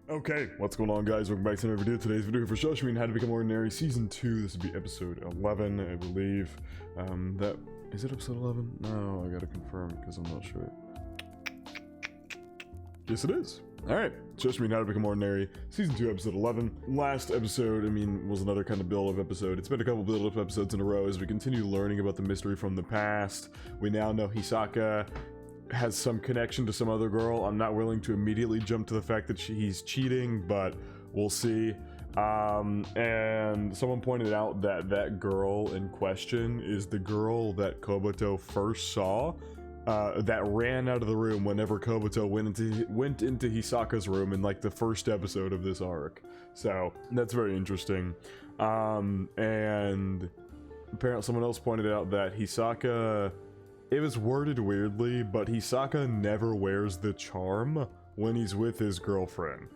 Okay, what's going on, guys? Welcome back to another video. Today's video for Shoshimin, How to Become Ordinary Season 2. This will be episode 11, I believe. Is it episode 11? No, I gotta confirm because I'm not sure. Yes, it is. Alright, Shoshimin, How to Become Ordinary, Season 2, Episode 11. Last episode, was another kind of build-up episode. It's been a couple build-up episodes in a row as we continue learning about the mystery from the past. We now know Hisaka has some connection to some other girl. I'm not willing to immediately jump to the fact that he's cheating, but we'll see. And someone pointed out that that girl in question is the girl that Kobuto first saw, that ran out of the room whenever Kobuto went into Hisaka's room in like the first episode of this arc. So that's very interesting. And apparently someone else pointed out that Hisaka, it was worded weirdly, but Hisaka never wears the charm when he's with his girlfriend.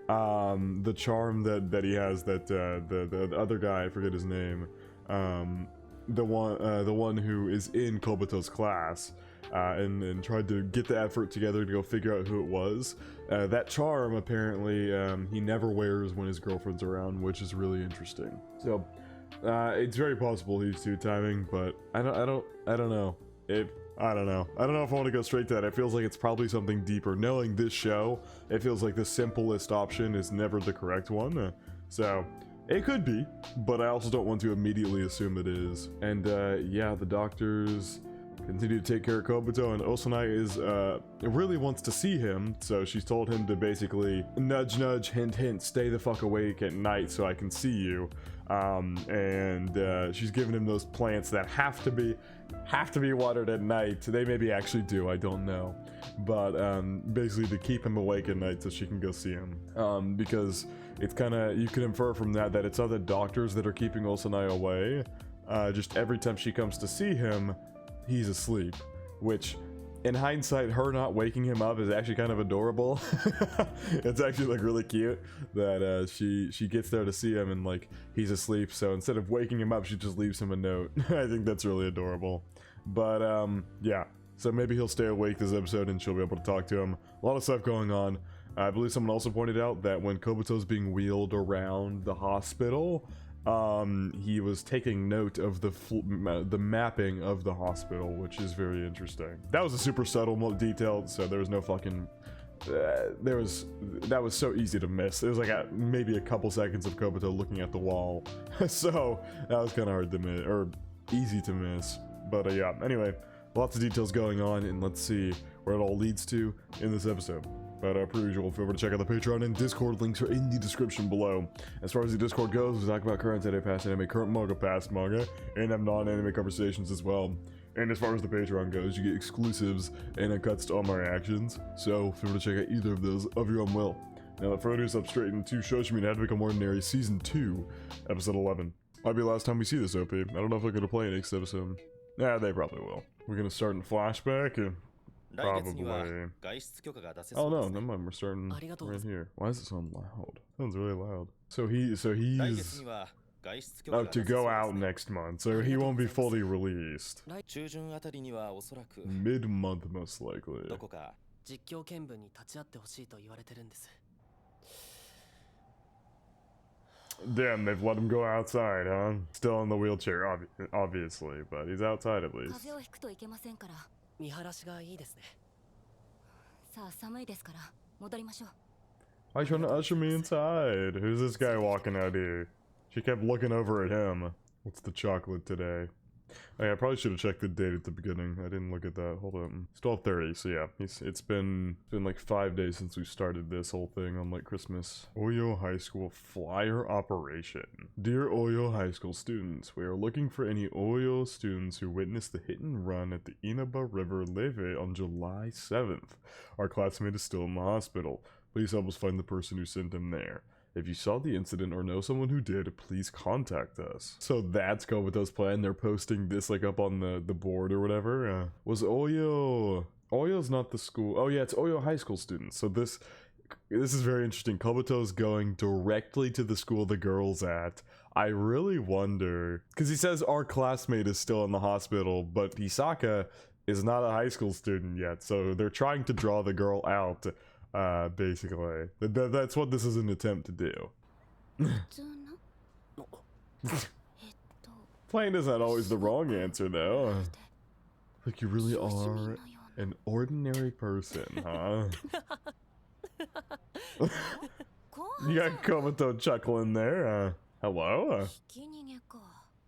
The charm that he has, that the other guy, I forget his name, the one who is in Kobuto's class, and tried to get the effort together to go figure out who it was. That charm apparently he never wears when his girlfriend's around, which is really interesting. So it's very possible he's two-timing, but I don't know. I don't know if I want to go straight to that. It feels like it's probably something deeper. Knowing this show, it feels like the simplest option is never the correct one. So it could be, but I also don't want to immediately assume it is. And yeah, the doctors continue to take care of Kobuto, and Osanai is really wants to see him, so she's told him to basically nudge nudge, hint hint, stay the fuck awake at night so I can see you. And she's giving him those plants that have to be watered at night. They maybe actually do, I don't know, but basically to keep him awake at night so she can go see him, because it's kind of, you can infer from that it's other doctors that are keeping Osanai away. Just every time she comes to see him, he's asleep, which in hindsight, her not waking him up is actually kind of adorable. It's actually like really cute that she gets there to see him and like he's asleep, so instead of waking him up she just leaves him a note. I think that's really adorable. But yeah, so maybe he'll stay awake this episode and she'll be able to talk to him. A lot of stuff going on. I believe someone also pointed out that when Kobuto's being wheeled around the hospital, he was taking note of the mapping of the hospital, which is very interesting. That was a super subtle detail, so there was no fucking that was so easy to miss. It was like maybe a couple seconds of Kobuto looking at the wall. So that was kind of hard to miss, or easy to miss. But yeah, anyway, lots of details going on, and let's see where it all leads to in this episode. But per usual, feel free to check out the Patreon and Discord. Links are in the description below. As far as the Discord goes, we talk about current anime, past anime, current manga, past manga, and have non-anime conversations as well. And as far as the Patreon goes, you get exclusives and uncuts to all my reactions. So feel free to check out either of those of your own will. Now, without further ado, let's straight into Shoshimin, How to Become Ordinary, Season 2, Episode 11. Might be the last time we see this OP. I don't know if they're going to play next episode. Yeah, they probably will. We're going to start in flashback, and probably. Oh no, never mind, we're starting right here. Why does it sound loud? It sounds really loud. So he's to go out next month, so he won't be fully released. Mid-month most likely. Damn, they've let him go outside, huh? Still in the wheelchair, obviously, but he's outside at least. Why are you trying to usher me inside? Who's this guy walking out here? She kept looking over at him. What's the chocolate today? Oh, yeah, I probably should have checked the date at the beginning. I didn't look at that. Hold on. It's 12:30, so yeah. It's been like 5 days since we started this whole thing on like Christmas. Oyo High School flyer operation. Dear Oyo High School students, we are looking for any Oyo students who witnessed the hit and run at the Inaba River Leve on July 7th. Our classmate is still in the hospital. Please help us find the person who sent him there. If you saw the incident or know someone who did, please contact us. So that's Kobuto's plan. They're posting this like up on the board or whatever. Was Oyo... Oyo's not the school. Oh yeah, it's Oyo High School students. So this is very interesting. Kobuto's going directly to the school the girl's at. I really wonder... Because he says our classmate is still in the hospital, but Hisaka is not a high school student yet. So they're trying to draw the girl out basically. That's what this is an attempt to do. Plain is not always the wrong answer, though. Like, you really are an ordinary person, huh? You got Komoto chuckling there. Hello?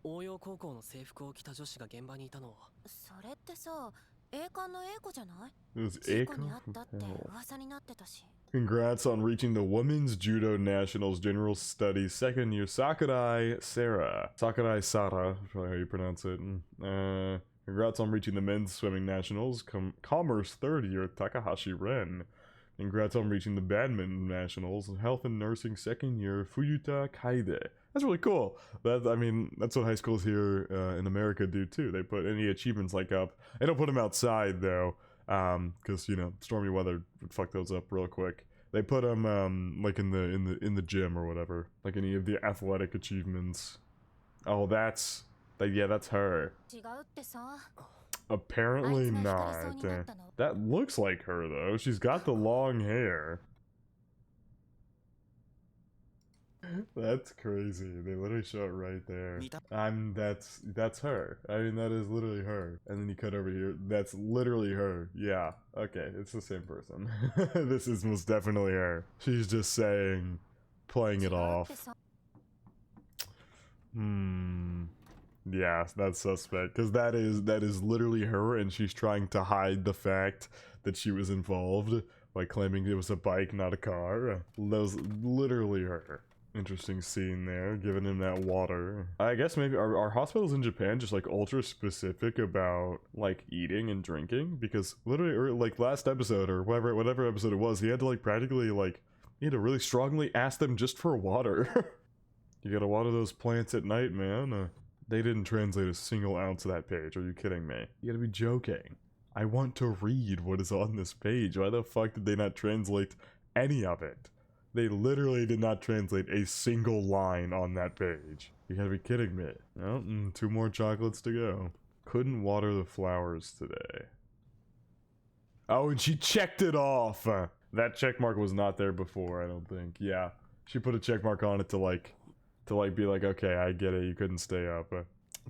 応用高校の制服を着た女子が現場にいたのは。それってさ、栄冠の栄子じゃない？事故にあったって噂になってたし。Congrats on reaching the Women's Judo Nationals General Studies second year. Sakurai Sarah. Sakurai Sara, probably how you pronounce it. Congrats on reaching the Men's Swimming Nationals. Commerce third year. Takahashi Ren. Congrats on reaching the Badminton Nationals. Health and Nursing second year. Fuyuta Kaide. That's really cool. I mean, that's what high schools here in America do too. They put any achievements like up. They don't put them outside though, because you know stormy weather would fuck those up real quick. They put them like in the gym or whatever, like any of the athletic achievements. Oh, that's her. Apparently not. That looks like her though. She's got the long hair. That's crazy. They literally show it right there. That's her. I mean, that is literally her. And then you cut over here. That's literally her. Yeah. Okay, it's the same person. This is most definitely her. She's just saying, playing it off. Yeah, that's suspect. Because that is literally her, and she's trying to hide the fact that she was involved by claiming it was a bike, not a car. That was literally her. Interesting scene there, giving him that water. I guess maybe are hospitals in Japan just like ultra specific about like eating and drinking? Because literally, or like last episode or whatever episode it was, he had to like practically like he had to really strongly ask them just for water. You gotta water those plants at night, man. They didn't translate a single ounce of that page. Are you kidding me? You gotta be joking. I want to read what is on this page. Why the fuck did they not translate any of it? They literally did not translate a single line on that page. You gotta be kidding me. Oh, 2 more chocolates to go. Couldn't water the flowers today. Oh, and she checked it off! That check mark was not there before, I don't think. Yeah, she put a check mark on it to be like, okay, I get it, you couldn't stay up.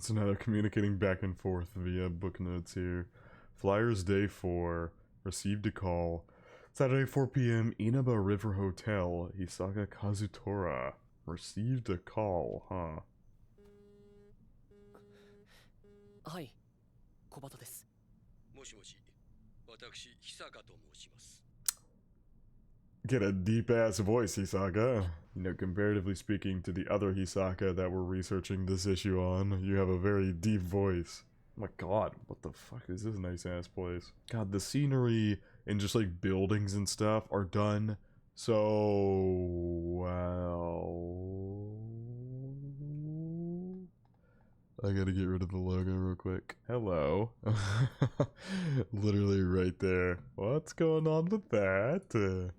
So now they're communicating back and forth via book notes here. Flyers day 4. Received a call. Saturday 4 p.m. Inaba River Hotel, Hisaka Kazutora. Received a call, huh? Hi, Kobato desu. Get a deep-ass voice, Hisaka. You know, comparatively speaking to the other Hisaka that we're researching this issue on, you have a very deep voice. Oh my god, what the fuck is this nice-ass place? God, the scenery and just like buildings and stuff are done so well. I gotta get rid of the logo real quick. Hello. Literally right there. What's going on with that?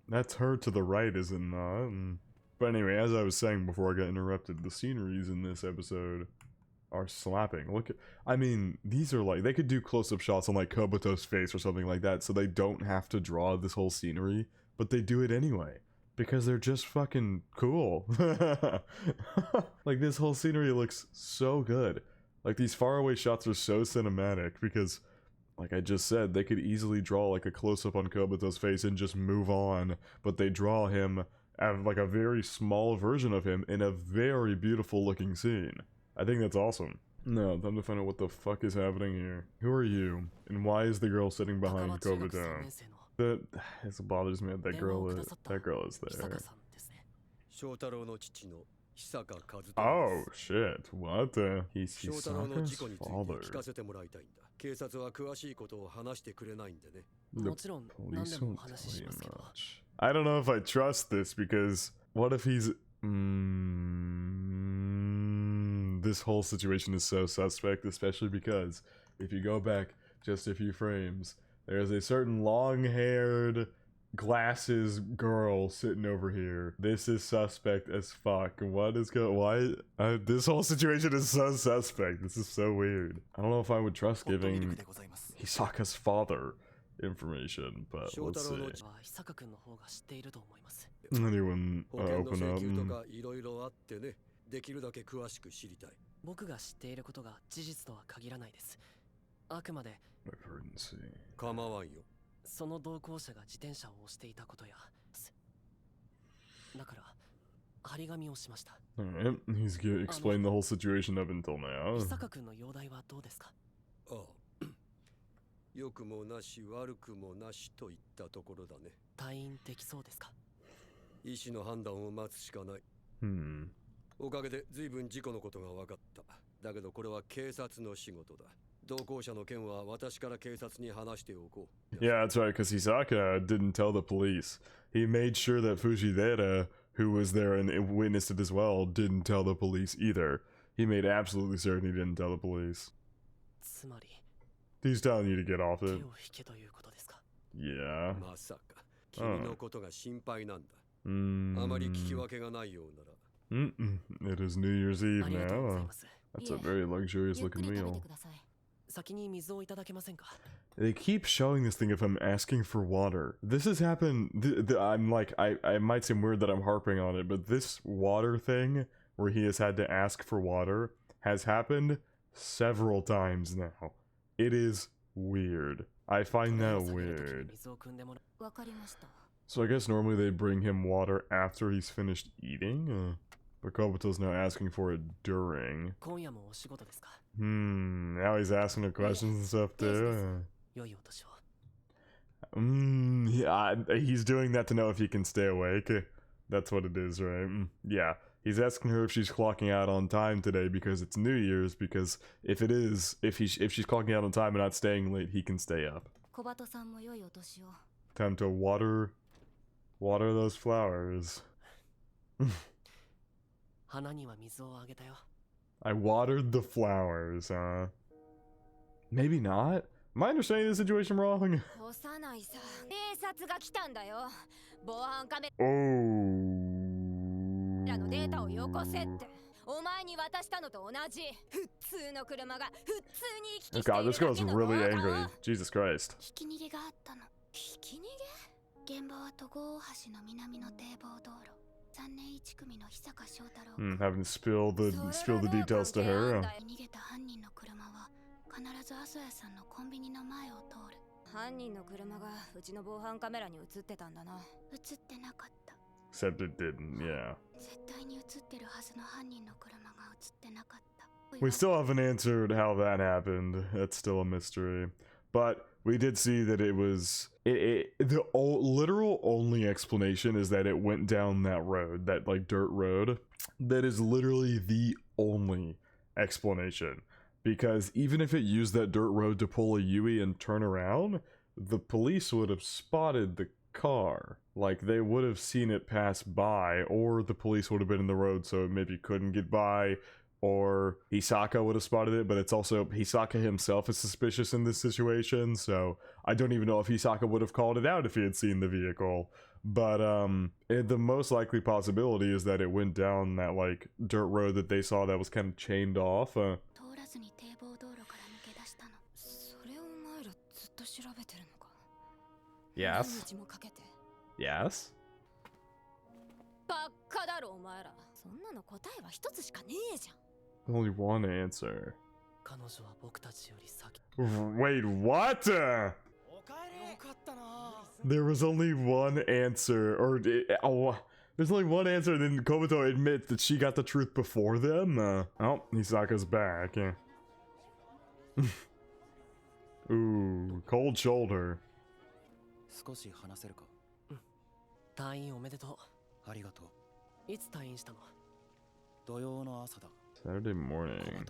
That's her to the right, is it not? But anyway, as I was saying before I got interrupted, the sceneries in this episode are slapping. Look at, I mean, these are like, they could do close-up shots on like Kobuto's face or something like that, so they don't have to draw this whole scenery, but they do it anyway, because they're just fucking cool. Like, this whole scenery looks so good. Like, these faraway shots are so cinematic, because, like I just said, they could easily draw like a close-up on Kobuto's face and just move on, but they draw him, like a very small version of him in a very beautiful looking scene. I think that's awesome. No, time to find out what the fuck is happening here. Who are you? And why is the girl sitting behind Kobuto? It bothers me that that girl is there. Oh shit, what? He's Hisaka's father. The police won't tell you much. I don't know if I trust this, because what if he's... this whole situation is so suspect, especially because if you go back just a few frames, there's a certain long-haired glasses girl sitting over here. This is suspect as fuck. What is going? Why? This whole situation is so suspect. This is so weird. I don't know if I would trust giving Hisaka's father information, but let's see. Ah, Anyone open up? できるだけ詳しく知りたい。僕が知っていることが事実とは限らないです。あくまで構わんよ。その同行者が自転車を押していたことや、だから張り紙をしました。Alright, he's explained the whole situation up until now. 久坂君の容体はどうですか？ああ、良くもなし悪くもなしといったところだね。退院できそうですか？医師の判断を待つしかない。おかげで随分事故のことが分かった。だけどこれは警察の仕事だ。同行者の件は私から警察に話しておこう。Yeah, that's right, because Hisaka didn't tell the police. He made sure that Fujidera, who was there and witnessed it as well, didn't tell the police either. He made absolutely certain he didn't tell the police. つまり He's telling you to get off 手 it. を引けということですか？ Yeah. まさか君のことが心配なんだ。あまり聞き分けがないようなら。It is New Year's Eve now. That's a very luxurious looking meal. 先に水をいただけませんか？ They keep showing this thing of him asking for water. This has happened. I'm like, I might seem weird that I'm harping on it, but this water thing where he has had to ask for water has happened several times now. It is weird. I find that weird. So I guess normally they bring him water after he's finished eating? But Kobuto's now asking for it during. Now he's asking the questions and stuff too. Yeah, he's doing that to know if he can stay awake. That's what it is, right? Yeah, he's asking her if she's clocking out on time today because it's New Year's, because if she's clocking out on time and not staying late, he can stay up. Time to water those flowers. I watered the flowers, huh? Maybe not? Am I understanding the situation wrong? Oh God, this girl's really angry. Jesus Christ. Having to spill the details to her. 犯人の車がうちの防犯カメラに映ってたんだな。映ってなかった。 Except it didn't, yeah. 絶対に映ってるはずの犯人の車が映ってなかった。 We still haven't answered how that happened. That's still a mystery. But we did see that it was... the literal only explanation is that it went down that road, that like dirt road. That is literally the only explanation. Because even if it used that dirt road to pull a Yui and turn around, the police would have spotted the car. Like, they would have seen it pass by, or the police would have been in the road so it maybe couldn't get by, or Hisaka would have spotted it, but it's also Hisaka himself is suspicious in this situation, so I don't even know if Hisaka would have called it out if he had seen the vehicle. But the most likely possibility is that it went down that like dirt road that they saw that was kind of chained off. Yes. Yes. Only one answer. Wait, what? There was only one answer, there's only one answer, and then Kobuto admits that she got the truth before them? Oh, Hisaka's back. Ooh, cold shoulder. Saturday morning.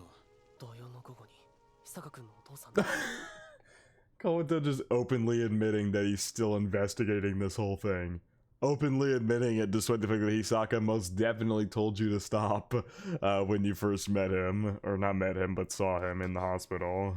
Kobuto just openly admitting that he's still investigating this whole thing. Openly admitting it despite the fact that Hisaka most definitely told you to stop when you first met him. Or not met him, but saw him in the hospital.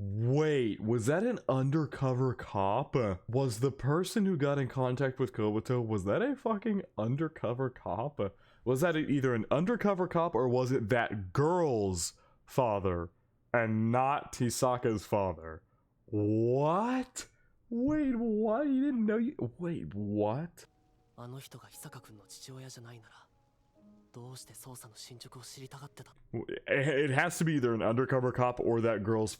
Wait, was that an undercover cop? Was the person who got in contact with Kobuto, was that a fucking undercover cop? Was that either an undercover cop or was it that girl's father and not Hisaka's father. What? Wait, what? You didn't know you... Wait, what? あの人が久香君の父親じゃないなら、どうして捜査の進捗を知りたがってた? It has to be either an undercover cop or that girl's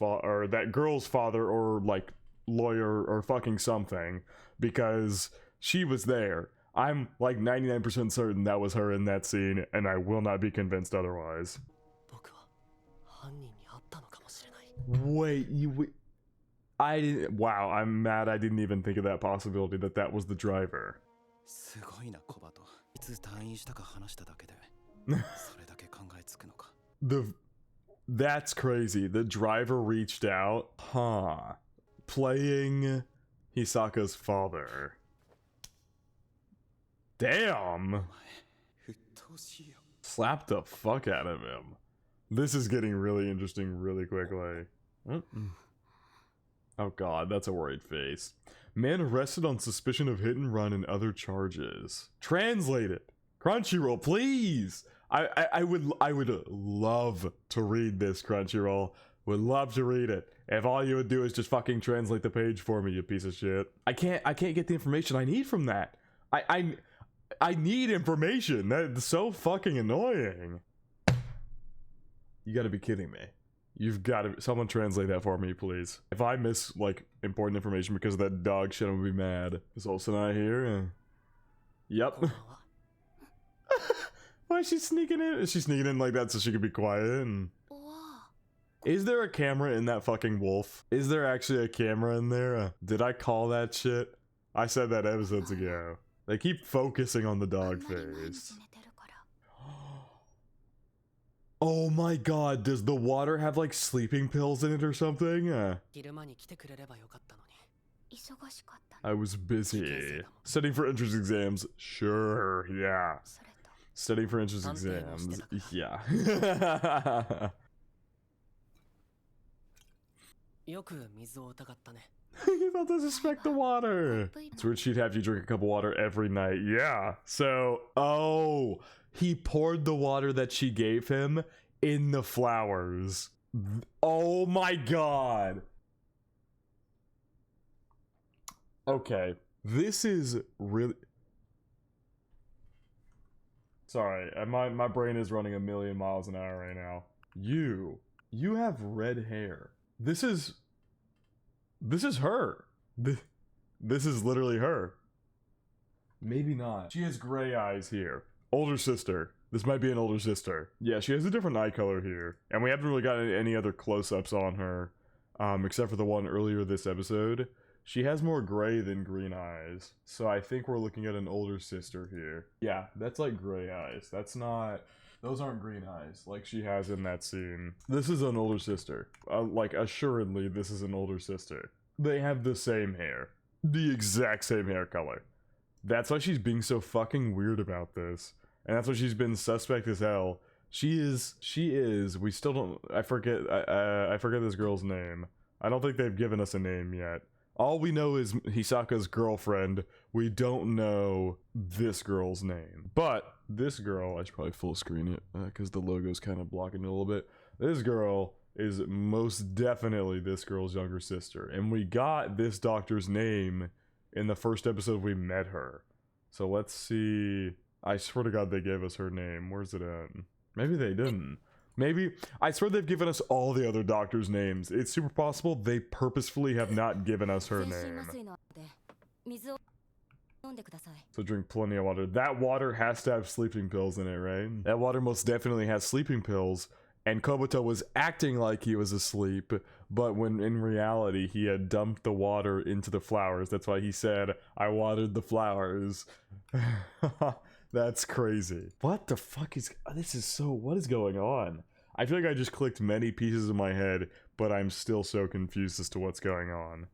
father or like lawyer or fucking something, because she was there. I'm like 99% certain that was her in that scene, and I will not be convinced otherwise. 僕は犯人に会ったのかもしれない。 Wait, I didn't... Wow, I'm mad I didn't even think of that possibility that that was the driver. すごいな、コバト。いつ退院したか話しただけで、それだけ考えつくのか。That's crazy. The driver reached out. Huh. Playing Hisaka's father. Damn! Slap the fuck out of him. This is getting really interesting really quickly. Oh god, that's a worried face. Man arrested on suspicion of hit and run and other charges. Translate it. Crunchyroll, please! I would love to read this, Crunchyroll. Would love to read it. If all you would do is just fucking translate the page for me, you piece of shit. I can't get the information I need from that. I need information. That's so fucking annoying. You gotta be kidding me. You've gotta... Someone translate that for me, please. If I miss, like, important information because of that dog shit, I'm gonna be mad. Is Olsen not here? Yep. Why is she sneaking in? Is she sneaking in like that so she could be quiet? And... Is there a camera in that fucking wolf? Is there actually a camera in there? Did I call that shit? I said that episodes ago. They keep focusing on the dog face. Oh my god, does the water have like sleeping pills in it or something? I was busy. Studying for entrance exams. Sure, yeah. Studying for entrance exams. Yeah. You thought to suspect the water. It's weird she'd have you drink a cup of water every night. Yeah. So, oh, he poured the water that she gave him in the flowers. Oh my god. Okay. This is really... Sorry, my brain is running a million miles an hour right now. You have red hair. This is her. This is literally her. Maybe not. She has gray eyes here. Older sister. This might be an older sister. Yeah, she has a different eye color here. And we haven't really gotten any other close-ups on her, except for the one earlier this episode. She has more gray than green eyes. So I think we're looking at an older sister here. Yeah, that's like gray eyes. That's not... Those aren't green eyes, like she has in that scene. This is an older sister. Like, assuredly, this is an older sister. They have the same hair. The exact same hair color. That's why she's being so fucking weird about this. And that's why she's been suspect as hell. She is, we still don't, I forget this girl's name. I don't think they've given us a name yet. All we know is Hisaka's girlfriend. We don't know this girl's name. But this girl, I should probably full screen it because the logo's kind of blocking it a little bit. This girl is most definitely this girl's younger sister. And we got this doctor's name in the first episode we met her. So let's see. I swear to God they gave us her name. Where's it at? Maybe they didn't. Maybe, I swear they've given us all the other doctors' names. It's super possible they purposefully have not given us her name. So drink plenty of water. That water has to have sleeping pills in it, right? That water most definitely has sleeping pills. And Kobuto was acting like he was asleep, but when in reality he had dumped the water into the flowers. That's why he said, I watered the flowers. That's crazy. What the fuck is... This is so... What is going on? I feel like I just clicked many pieces in my head, but I'm still so confused as to what's going on.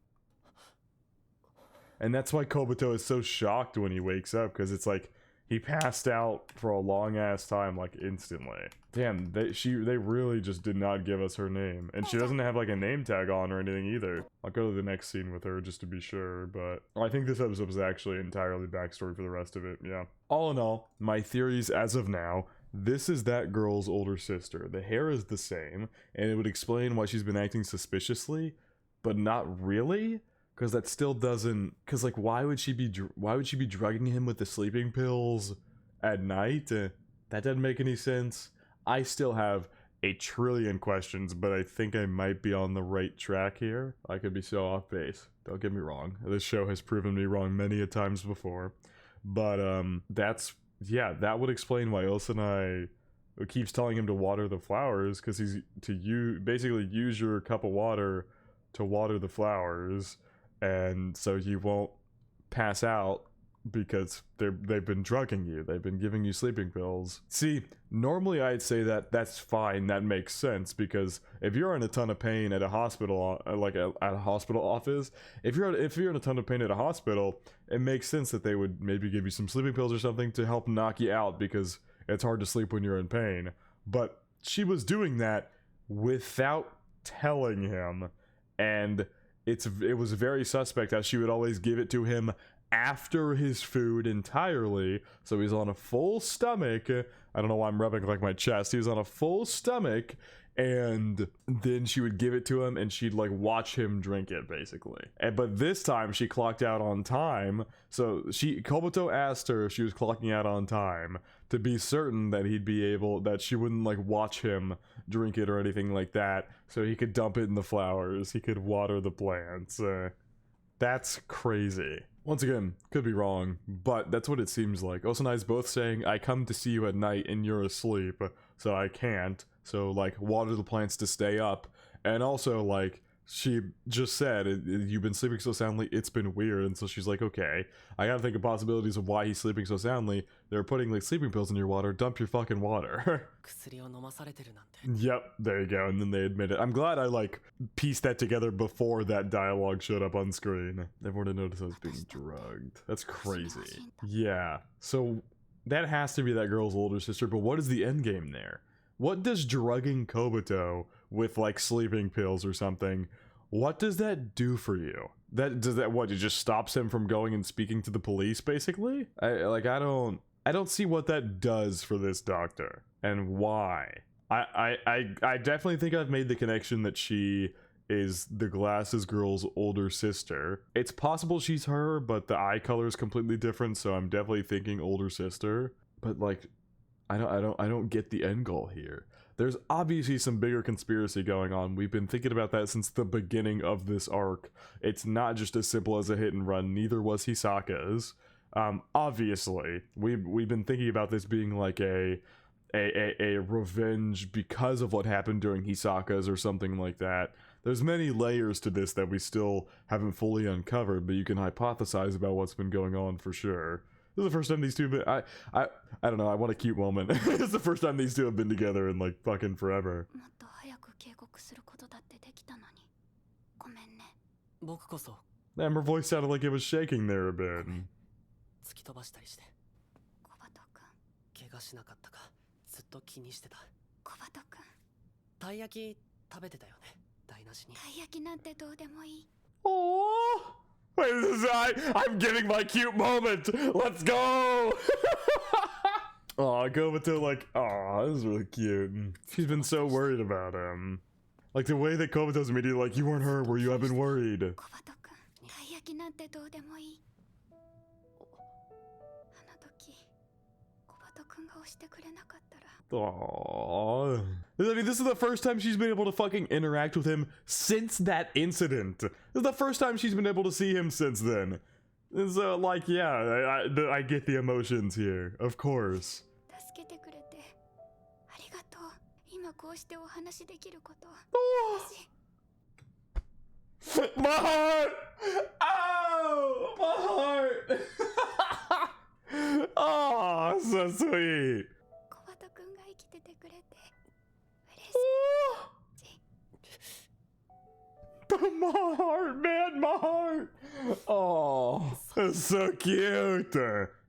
And that's why Kobuto is so shocked when he wakes up, because it's like, he passed out for a long-ass time, like, instantly. Damn, they really just did not give us her name. And she doesn't have, like, a name tag on or anything either. I'll go to the next scene with her just to be sure, but... I think this episode was actually entirely backstory for the rest of it, yeah. All in all, my theories as of now, this is that girl's older sister. The hair is the same, and it would explain why she's been acting suspiciously, but not really, because that still doesn't. Because like, why would she be drugging him with the sleeping pills at night? That doesn't make any sense. I still have a trillion questions, but I think I might be on the right track here. I could be so off base. Don't get me wrong. This show has proven me wrong many a times before. But that would explain why Osanai keeps telling him to water the flowers, because he's basically use your cup of water to water the flowers, and so you won't pass out, because they've been drugging you. They've been giving you sleeping pills. See, normally I'd say that that's fine. That makes sense, because if you're in a ton of pain at a hospital, like at a hospital office, if you're in a ton of pain at a hospital, it makes sense that they would maybe give you some sleeping pills or something to help knock you out, because it's hard to sleep when you're in pain. But she was doing that without telling him, and it was very suspect, as she would always give it to him after his food entirely, so he's on a full stomach. I don't know why I'm rubbing like my chest. He was on a full stomach, and then she would give it to him, and she'd like watch him drink it, basically. But this time she clocked out on time, so Kobuto asked her if she was clocking out on time to be certain that she wouldn't like watch him drink it or anything like that, so he could dump it in the flowers, he could water the plants. That's crazy. Once again, could be wrong, but that's what it seems like. Osanai's both saying, I come to see you at night and you're asleep, so I can't. So, like, water the plants to stay up. And also, like, she just said, you've been sleeping so soundly, it's been weird. And so she's like, okay, I gotta think of possibilities of why he's sleeping so soundly. They're putting, like, sleeping pills in your water. Dump your fucking water. Yep, there you go. And then they admit it. I'm glad I, like, pieced that together before that dialogue showed up on screen. Everyone would notice I was being drugged. That's crazy. Yeah. So that has to be that girl's older sister, but what is the end game there? What does drugging Kobuto with like sleeping pills or something, what does that do for you? It just stops him from going and speaking to the police, basically? I don't see what that does for this doctor and why. I definitely think I've made the connection that she is the glasses girl's older sister. It's possible she's her, but the eye color is completely different, so I'm definitely thinking older sister. But like, I don't get the end goal here. There's obviously some bigger conspiracy going on. We've been thinking about that since the beginning of this arc. It's not just as simple as a hit and run. Neither was Hisaka's. Obviously, we've been thinking about this being like a revenge because of what happened during Hisaka's or something like that. There's many layers to this that we still haven't fully uncovered, but you can hypothesize about what's been going on for sure. This is the first time these two have been, I don't know, I want a cute moment. It's the first time these two have been together in like fucking forever. Damn, her voice sounded like it was shaking there a bit. Oh, I'm getting my cute moment. Let's go. Aw, Kobuto, like, aw, this is really cute. She's been so worried about him. Like the way that Kobuto's immediately like, you weren't her, were you? I've been worried. Aww. I mean, this is the first time she's been able to fucking interact with him since that incident. This is the first time she's been able to see him since then. And so, like, yeah, I get the emotions here, of course. Oh. My heart! Oh, my heart! Oh, so sweet. My heart, man, my heart. Oh, that's so cute.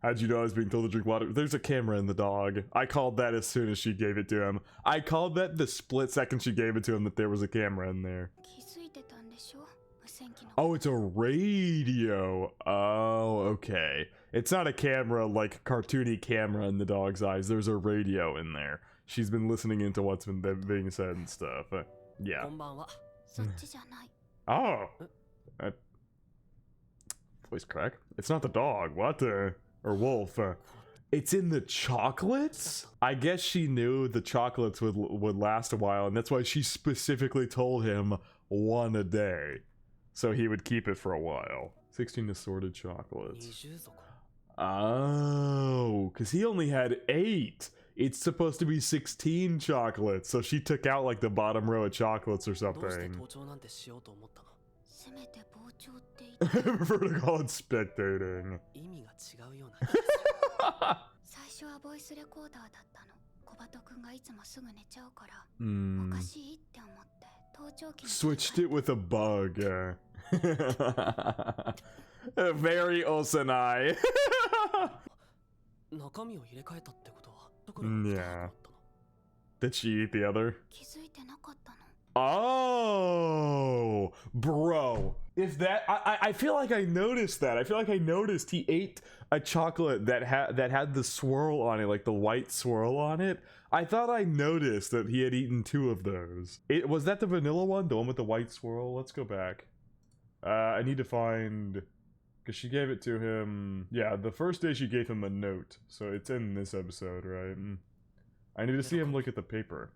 How'd you know I was being told to drink water? There's a camera in the dog. I called that as soon as she gave it to him. I called that the split second she gave it to him that there was a camera in there. Oh, it's a radio. Oh, okay. It's not a camera, like cartoony camera in the dog's eyes. There's a radio in there. She's been listening into what's been being said and stuff. Yeah. Oh. Voice crack. It's not the dog. What? Or wolf. It's in the chocolates? I guess she knew the chocolates would last a while, and that's why she specifically told him one a day. So he would keep it for a while. 16 assorted chocolates. Oh, because he only had 8. It's supposed to be 16 chocolates, so she took out like the bottom row of chocolates or something. I prefer to call it spectating. Switched it with a bug. Very Osanai. Yeah. Did she eat the other? Oh, bro. If that, I feel like I noticed that. I feel like I noticed he ate a chocolate that had the swirl on it, like the white swirl on it. I thought I noticed that he had eaten 2 of those. Was that the vanilla one? The one with the white swirl? Let's go back. I need to find, because she gave it to him. Yeah, the first day she gave him a note. So it's in this episode, right? I need to see him look at the paper.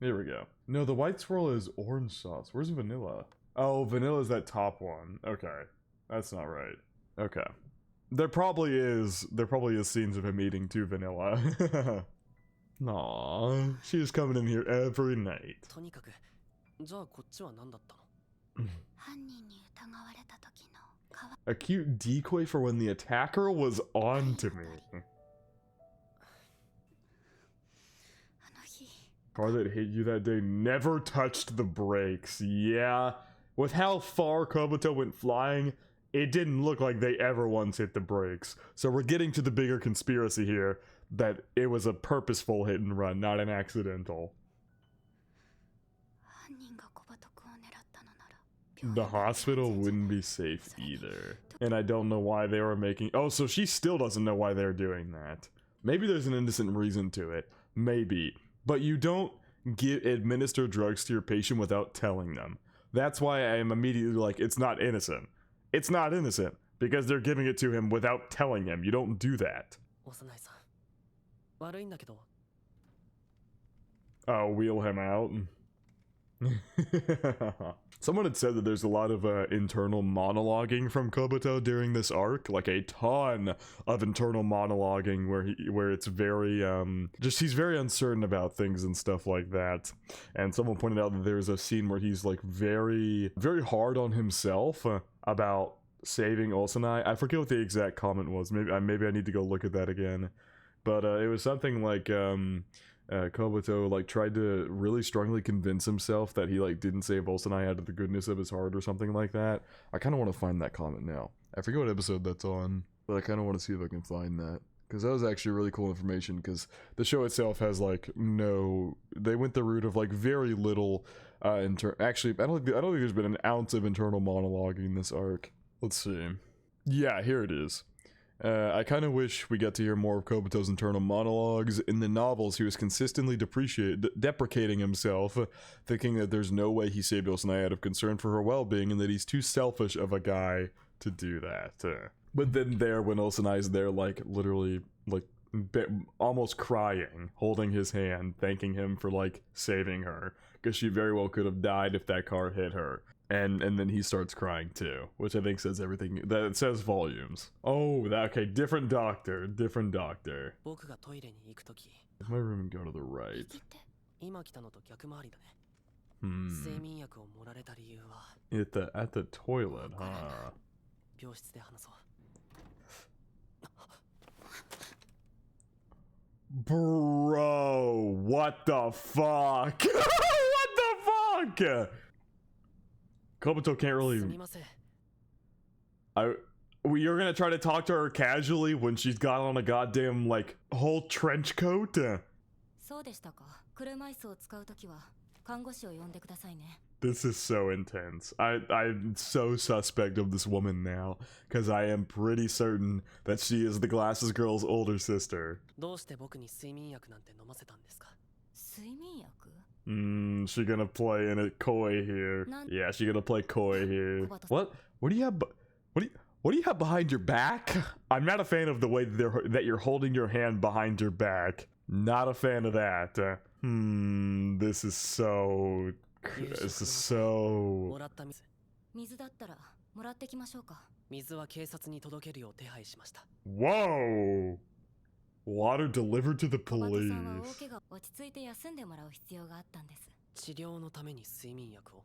Here we go. No, the white swirl is orange sauce. Where's vanilla? Oh, vanilla is that top one. Okay. That's not right. Okay. There probably is scenes of him eating 2 vanilla. Aww. She's coming in here every night. A cute decoy for when the attacker was on to me. Car that hit you that day never touched the brakes. Yeah. With how far Kobuto went flying, it didn't look like they ever once hit the brakes. So we're getting to the bigger conspiracy here, that it was a purposeful hit and run, not an accidental. The hospital wouldn't be safe either. And I don't know why they were making... Oh, so she still doesn't know why they're doing that. Maybe there's an innocent reason to it. Maybe. But you don't administer drugs to your patient without telling them. That's why I am immediately like, it's not innocent. It's not innocent. Because they're giving it to him without telling him. You don't do that. Oh, wheel him out? Someone had said that there's a lot of internal monologuing from Kobuto during this arc, like a ton of internal monologuing where it's very he's very uncertain about things and stuff like that. And someone pointed out that there's a scene where he's like very hard on himself about saving Osanai. I forget what the exact comment was. Maybe I need to go look at that again. But it was something like Kobuto like tried to really strongly convince himself that he like didn't save Osanai out of the goodness of his heart or something like that. I kind of want to find that comment now. I forget what episode that's on, but I kind of want to see if I can find that, because that was actually really cool information, because the show itself has like they went the route of like very little actually I don't think there's been an ounce of internal monologuing in this arc. Let's see. Yeah, here it is. I kind of wish we got to hear more of Kobuto's internal monologues. In the novels, he was consistently deprecating himself, thinking that there's no way he saved Osanai out of concern for her well-being, and that he's too selfish of a guy to do that. But then when Osanai's there, like, literally, like, almost crying, holding his hand, thanking him for, like, saving her, because she very well could have died if that car hit her. And then he starts crying too, which I think says everything. That it says volumes. Oh, okay, different doctor. If my room and go to the right. At the toilet, huh? Bro, what the fuck? What the fuck? Kobuto can't really... You're gonna try to talk to her casually when she's got on a goddamn, like, whole trench coat? This is so intense. I'm so suspect of this woman now, because I am pretty certain that she is the Glasses Girl's older sister. どうして僕に睡眠薬なんて飲ませたんですか？睡眠薬？ She gonna play in it coy here. Yeah, she gonna play coy here. What? What do you have? What do you have behind your back? I'm not a fan of the way that you're holding your hand behind your back. Not a fan of that. This is so. もらった水。水だったらもらってきましょうか。水は警察に届けるよう手配しました。Whoa! Water delivered to the 小畑さんは police. 大怪我落ち着いて休んでもらう必要があったんです。治療のために睡眠薬を。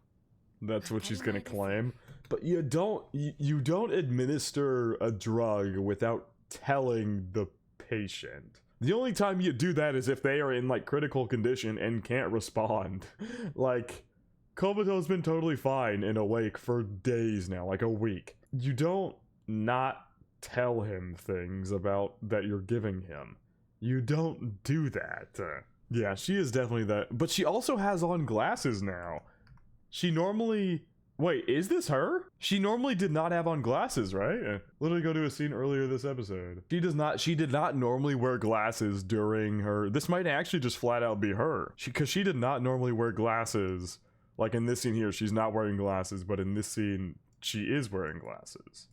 That's what she's gonna claim. But you don't administer a drug without telling the patient. The only time you do that is if they are in like critical condition and can't respond. Like, Kobuto's been totally fine and awake for days now, like a week. You don't not tell him things about that you're giving him. You don't do that. Yeah, she is definitely that. But she also has on glasses now. She normally... Wait, is this her? She normally did not have on glasses, right? Literally go to a scene earlier this episode. She did not normally wear glasses during her... This might actually just flat out be her. Because she did not normally wear glasses. Like in this scene here, she's not wearing glasses, but in this scene, she is wearing glasses.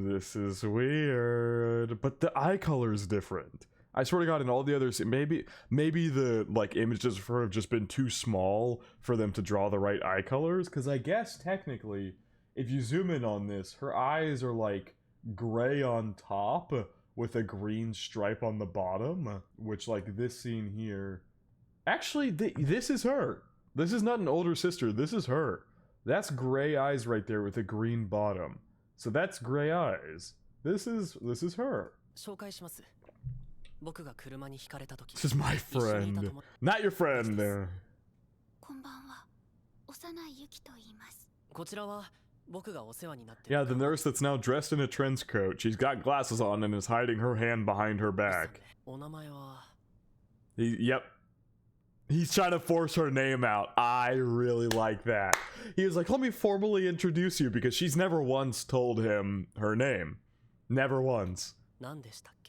This is weird. But the eye color is different. I swear to God, in all the others, maybe the like images for her have just been too small for them to draw the right eye colors. Because I guess technically, if you zoom in on this, her eyes are like gray on top with a green stripe on the bottom. Which, like this scene here, actually, this is her. This is not an older sister. This is her. That's gray eyes right there with a green bottom. So that's gray eyes. This is her. 紹介します。僕が車にひかれた時。This is my friend. Not your friend. こんばんは。幼いユキと言います。こちらは僕がお世話になっている。 Yeah, the nurse that's now dressed in a trench coat. She's got glasses on and is hiding her hand behind her back. お名前は。Yep. He's trying to force her name out. I really like that. He was like, let me formally introduce you, because she's never once told him her name. Never once. 何でしたっけ?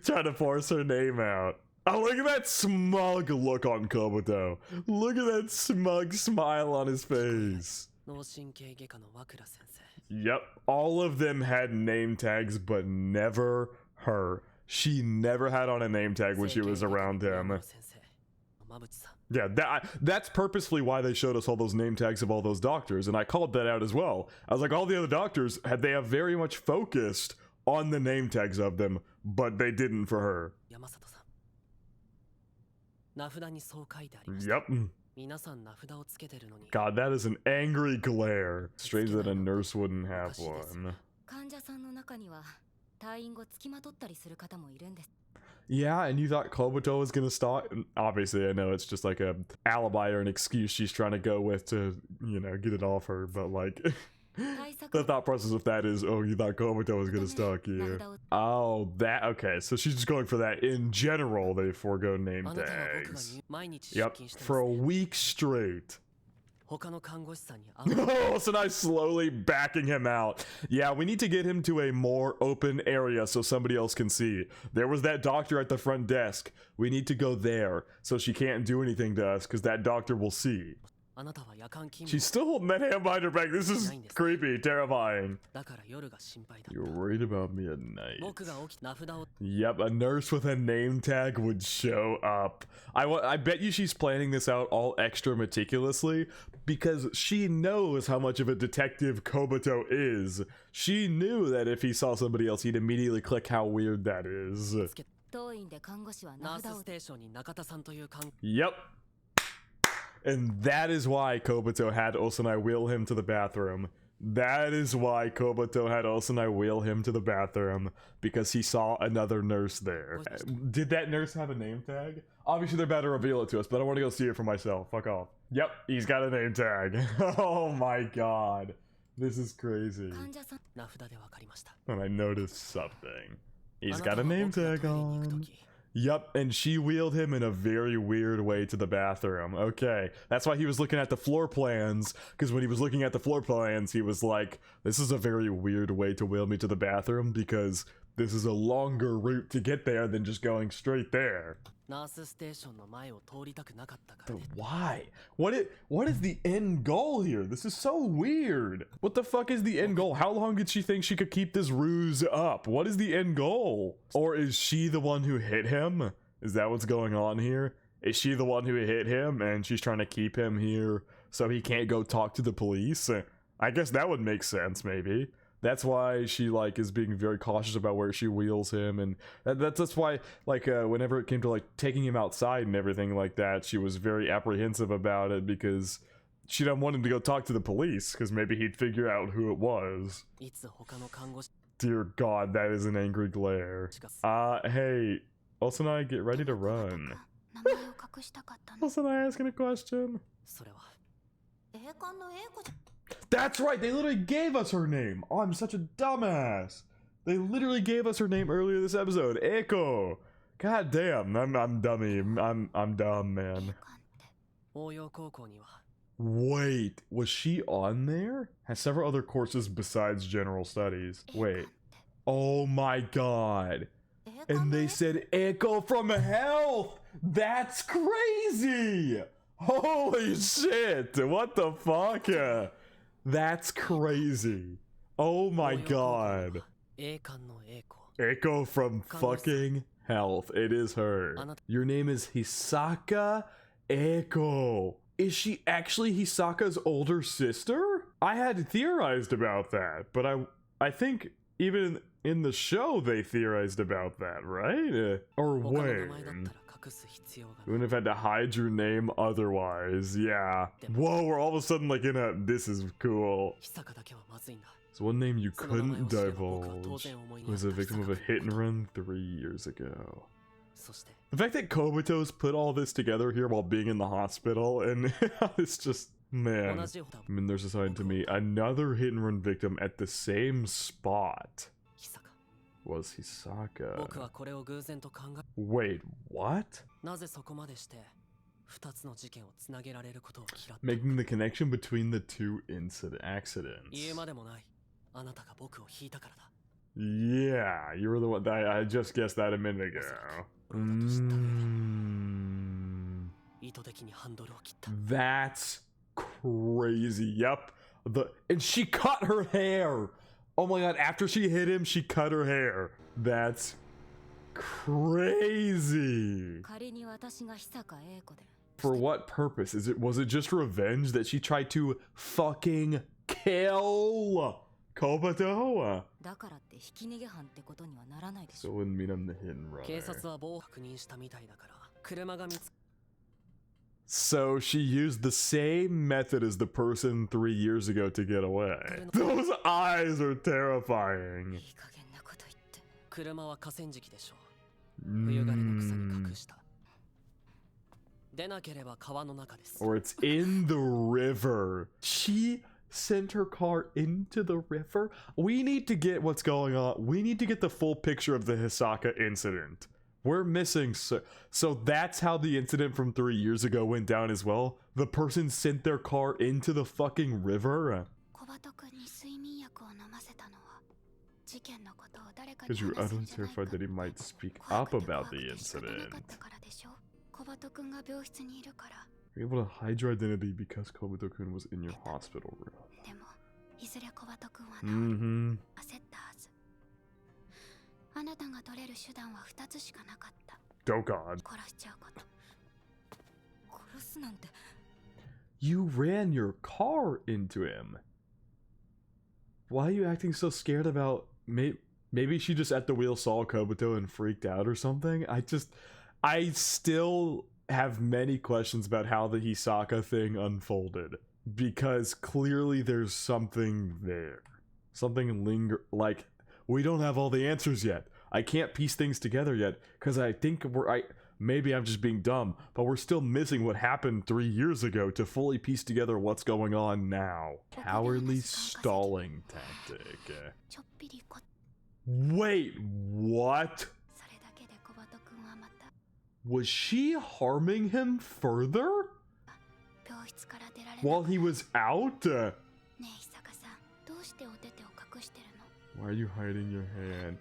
Trying to force her name out. Oh, look at that smug look on Kobuto. Look at that smug smile on his face. 脳神経外科の和倉先生。 Yep, all of them had name tags, but never her. She never had on a name tag when she was around him. Yeah, that's purposefully why they showed us all those name tags of all those doctors, and I called that out as well. I was like, all the other doctors, they have very much focused on the name tags of them, but they didn't for her. Yep. God, that is an angry glare. Strange that a nurse wouldn't have one. Yeah, and you thought Kobuto was gonna start? Obviously, I know it's just like a alibi or an excuse she's trying to go with to, you know, get it off her, but like... The thought process of that is, oh, you thought Kobuto was gonna stalk you. Oh, that, okay, so she's just going for that. In general, they forego name tags. Yep, for a week straight. Oh, so now slowly backing him out. Yeah, we need to get him to a more open area so somebody else can see. There was that doctor at the front desk. We need to go there so she can't do anything to us because that doctor will see. She's still holding that hand behind her back. This is creepy, terrifying. You're worried about me at night. Yep, a nurse with a name tag would show up. I bet you she's planning this out all extra meticulously because she knows how much of a detective Kobuto is. She knew that if he saw somebody else, he'd immediately click how weird that is. Yep. And that is why Kobuto had Osanai wheel him to the bathroom. That is why Kobuto had Osanai wheel him to the bathroom, because he saw another nurse there. Did that nurse have a name tag? Obviously they're about to reveal it to us, but I want to go see it for myself. Fuck off. Yep, he's got a name tag. Oh my god. This is crazy. And I noticed something. He's got a name tag on. Yup, and she wheeled him in a very weird way to the bathroom. Okay, that's why he was looking at the floor plans, because when he was looking at the floor plans, he was like, this is a very weird way to wheel me to the bathroom, because this is a longer route to get there than just going straight there. But why? What is the end goal here? This is so weird. What the fuck is the end goal? How long did she think she could keep this ruse up? What is the end goal? Or is she the one who hit him? Is that what's going on here? Is she the one who hit him and she's trying to keep him here so he can't go talk to the police? I guess that would make sense, maybe. That's why she like is being very cautious about where she wheels him, and that's why like whenever it came to like taking him outside and everything like that, she was very apprehensive about it because she didn't want him to go talk to the police because maybe he'd figure out who it was. Dear God, that is an angry glare. Hey, Osanai, get ready to run. Osanai asking a question. That's right, they literally gave us her name. Oh, I'm such a dumbass. They literally gave us her name earlier this episode. Eiko. God damn, I'm dummy. I'm dumb, man. Wait, was she on there? Has several other courses besides general studies. Wait. Oh my God. And they said Eiko from health. That's crazy. Holy shit. What the fuck? That's crazy. Oh my God. Eiko from fucking health. It is her. Your name is Hisaka Eiko. Is she actually Hisaka's older sister? I had theorized about that, but I think even in the show they theorized about that, right? Or when? You wouldn't have had to hide your name otherwise, yeah. Whoa, we're all of a sudden like in a, this is cool. So one name you couldn't divulge was a victim of a hit and run 3 years ago. The fact that Kobito's put all this together here while being in the hospital, and it's just, man. I mean, there's assigned to me another hit and run victim at the same spot. Was Hisaka. Wait, what? Making the connection between the two accidents. Yeah, you were the one that I just guessed that a minute ago. That's crazy. Yep. And she cut her hair. Oh my God, after she hit him, she cut her hair. That's crazy. For what purpose? Was it just revenge that she tried to fucking kill Kobito? So it wouldn't mean I'm the hit and runner. So she used the same method as the person 3 years ago to get away. Those eyes are terrifying. Or it's in the river. She sent her car into the river? We need to get what's going on. We need to get the full picture of the Hisaka incident. We're missing, so that's how the incident from 3 years ago went down as well? The person sent their car into the fucking river? Because you were utterly terrified that he might speak up about the incident. You're able to hide your identity because Kobito-kun was in your hospital room. Mm-hmm. Oh God. You ran your car into him. Why are you acting so scared about... Maybe she just at the wheel saw Kobito and freaked out or something? I still have many questions about how the Hisaka thing unfolded. Because clearly there's something there. Something like... We don't have all the answers yet. I can't piece things together yet, because I think maybe I'm just being dumb, but we're still missing what happened 3 years ago to fully piece together what's going on now. Cowardly stalling tactic. Wait, what? Was she harming him further? 病室から出られな While he was out? ねえ久坂さんどうしてお手手を隠してるの Why are you hiding your hand?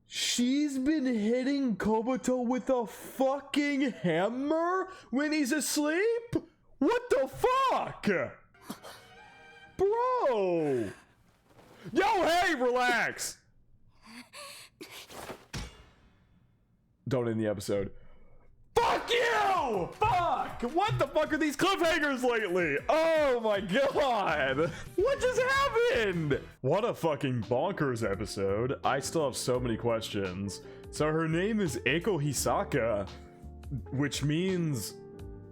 She's been hitting Kobato with a fucking hammer when he's asleep? What the fuck? Bro! Yo, hey, relax! Don't end the episode. Fuck you! Fuck! What the fuck are these cliffhangers lately? Oh my god! What just happened? What a fucking bonkers episode. I still have so many questions. So her name is Eiko Hisaka, which means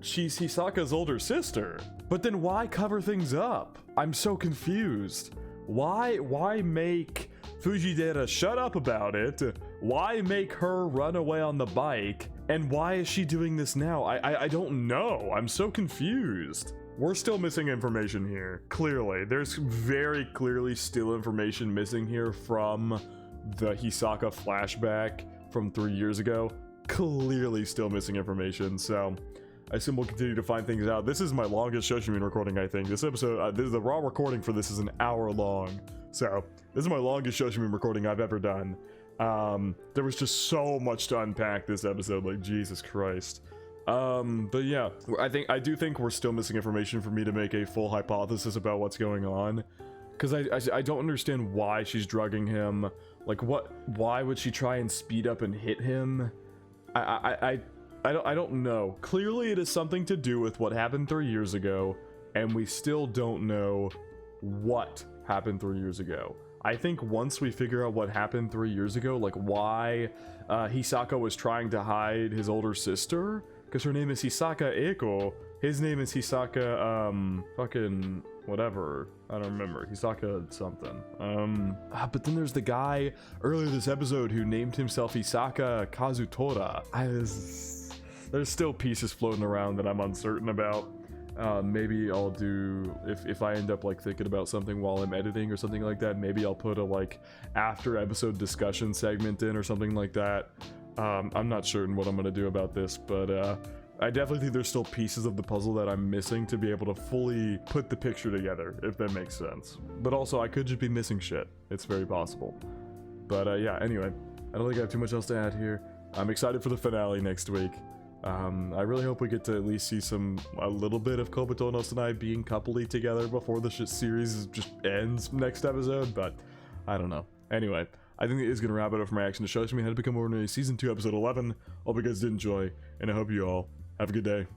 she's Hisaka's older sister. But then why cover things up? I'm so confused. Why make Fujidera shut up about it? Why make her run away on the bike? And why is she doing this now? I don't know. I'm so confused. We're still missing information here. Clearly, there's very clearly still information missing here from the Hisaka flashback from 3 years ago. Clearly still missing information, so I assume we'll continue to find things out. This is my longest Shoshimin recording, I think. This episode, the raw recording for this is an hour long. So, this is my longest Shoshimin recording I've ever done. There was just so much to unpack this episode, like, Jesus Christ. But yeah, I do think we're still missing information for me to make a full hypothesis about what's going on. Because I don't understand why she's drugging him. Like, why would she try and speed up and hit him? I don't know. Clearly it is something to do with what happened 3 years ago, and we still don't know what happened 3 years ago. I think once we figure out what happened 3 years ago, like why Hisaka was trying to hide his older sister, because her name is Hisaka Eiko, his name is Hisaka, fucking whatever, I don't remember, Hisaka something. But then there's the guy earlier this episode who named himself Hisaka Kazutora. There's still pieces floating around that I'm uncertain about. Maybe I'll do, if I end up like thinking about something while I'm editing or something like that, maybe I'll put a like after episode discussion segment in or something like that. I'm not certain what I'm gonna do about this, but I definitely think there's still pieces of the puzzle that I'm missing to be able to fully put the picture together, if that makes sense. But also, I could just be missing shit. It's very possible. But yeah, anyway, I don't think I have too much else to add here. I'm excited for the finale next week. I really hope we get to at least see a little bit of Kobato and Osanai being coupley together before the series just ends next episode, but I don't know. Anyway, I think it is going to wrap it up for my reaction to Shoshimin How to Become Ordinary Season 2 Episode 11. Hope you guys did enjoy, and I hope you all have a good day.